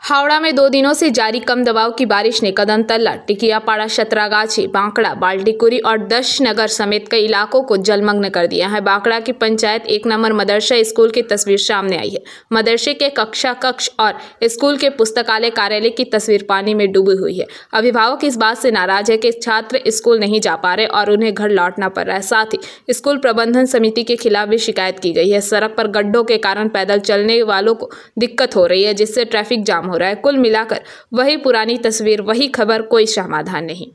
हावड़ा में 2 दिनों से जारी कम दबाव की बारिश ने कदम तल्ला, टिकियापाड़ा, शतरागाछी, बांकड़ा, बाल्टीकुरी और दशनगर समेत कई इलाकों को जलमग्न कर दिया है। बांकड़ा की पंचायत 1 नंबर मदरसा स्कूल की तस्वीर सामने आई है। मदरसे के कक्षा कक्ष और स्कूल के पुस्तकालय कार्यालय की तस्वीर पानी में डूबी हुई है। अभिभावक इस बात से नाराज है कि छात्र स्कूल नहीं जा पा रहे और उन्हें घर लौटना पड़ रहा है। साथ ही स्कूल प्रबंधन समिति के खिलाफ भी शिकायत की गई है। सड़क पर गड्ढों के कारण पैदल चलने वालों को दिक्कत हो रही है, जिससे ट्रैफिक जाम हो रहा है। कुल मिलाकर वही पुरानी तस्वीर, वही खबर, कोई समाधान नहीं।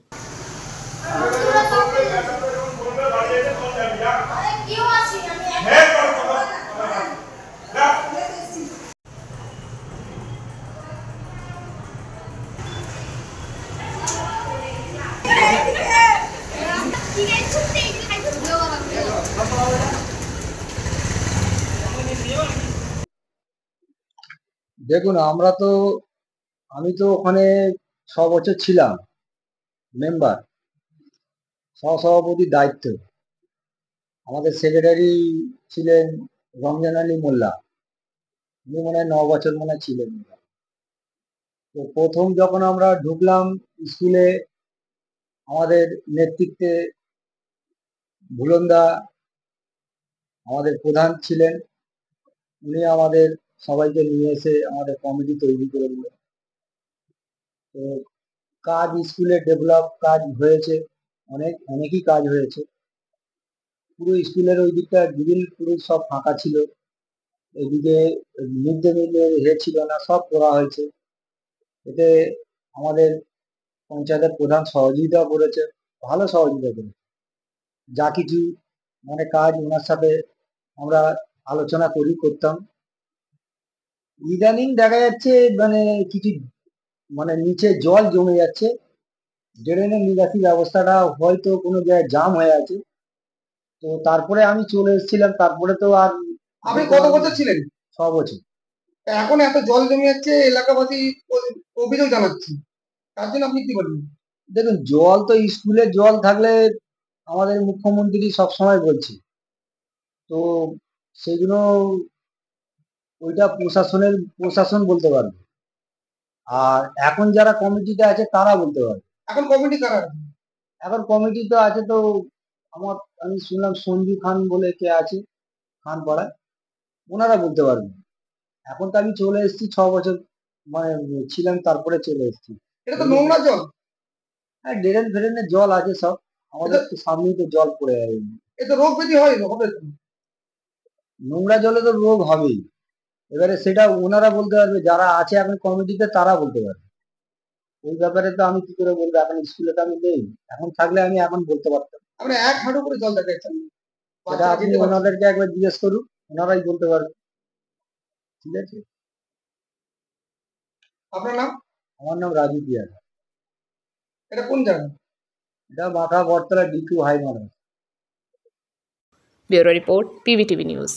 দেখুন আমি তো ওখানে 6 বছর ছিলাম মেম্বার, সহসভাপতির দায়িত্ব। আমাদের সেক্রেটারি ছিলেন রমজান আলী মোল্লা, উনি মনে হয় 9 বছর মনে হয় ছিলেন। তো প্রথম যখন আমরা ঢুকলাম স্কুলে, আমাদের নেতৃত্বে ভুলনদা আমাদের প্রধান ছিলেন। উনি আমাদের সবাইকে নিয়ে এসে আমাদের কমিটি তৈরি করে দিলেন। তো কাজ স্কুলে ডেভেলপ কাজ হয়েছে, অনেকই কাজ হয়েছে। পুরো স্কুলের ওই দিকটা গ্রিল পুরো সব ফাঁকা ছিল, এদিকে মিড ডে মিলের ছিল না, সব করা হয়েছে। এতে আমাদের পঞ্চায়েতের প্রধান সহযোগিতা করেছে, ভালো সহযোগিতা করেছে। যা কিছু মানে কাজ ওনার সাথে আমরা আলোচনা করতাম। ইদানিং দেখা যাচ্ছে মানে কিছু মানে নিচে জল জমে যাচ্ছে, ড্রেনের নিকাশি ব্যবস্থাটা হয়তো কোনো জায়গায় জাম হয়ে আছে। তো তারপরে আমি চলে এসেছিলাম, তারপরে তো আর। আপনি কত বছর ছিলেন? 6 বছর। এখন এত জল জমে যাচ্ছে, এলাকাবাসী অভিযোগ জানাচ্ছে, তার জন্য আপনি কি বলবেন? দেখুন, জল তো স্কুলে জল থাকলে আমাদের মুখ্যমন্ত্রী সবসময় বলছে, তো সেগুলো ওইটা প্রশাসন বলতে পারবে। আর এখন যারা কমিটিতে আছে তারা বলতে পারবে। এখন কমিটি কারা আছে? এখন কমিটি তো আছে, তো আমি শুনলাম সঞ্জু খান বলে কে আছে খান পাড়ায়, ওনারা বলতে পারবেন। এখন তো আমি চলে এসেছি 6 বছর মানে ছিলাম, তারপরে চলে এসেছি। এটা তো নোংরা জল। হ্যাঁ, ড্রেনের জল আছে সব, আমাদের তো সামনেই তো জল পড়ে যাবে। এতে রোগ ব্যাধি হয় হবে? নোংরা জলে তো রোগ হবেই। এবারে সেটা ওনারা বলতে পারবে, যারা আছে এখন কমিটিতে তারা বলতে পারবে। ওই ব্যাপারে তো আমি কি করে বলবো, এখন স্কুলে তো আমি নেই। এখন থাকলে আমি এখন বলতে পারতাম। আমরা 1 হাঁটু করে জল দেখাচ্ছেন, সেটা আপনি ওনাদেরকে একবার জিজ্ঞেস করুন, ওনারাই বলতে পারবে। ঠিক আছে। আপনার নাম? আমার নাম রাজু পিয়ার। এটা কোন জায়গা? এটা বাঁকা বটতলা D2 high madrasa. Bureau report, PVTV news.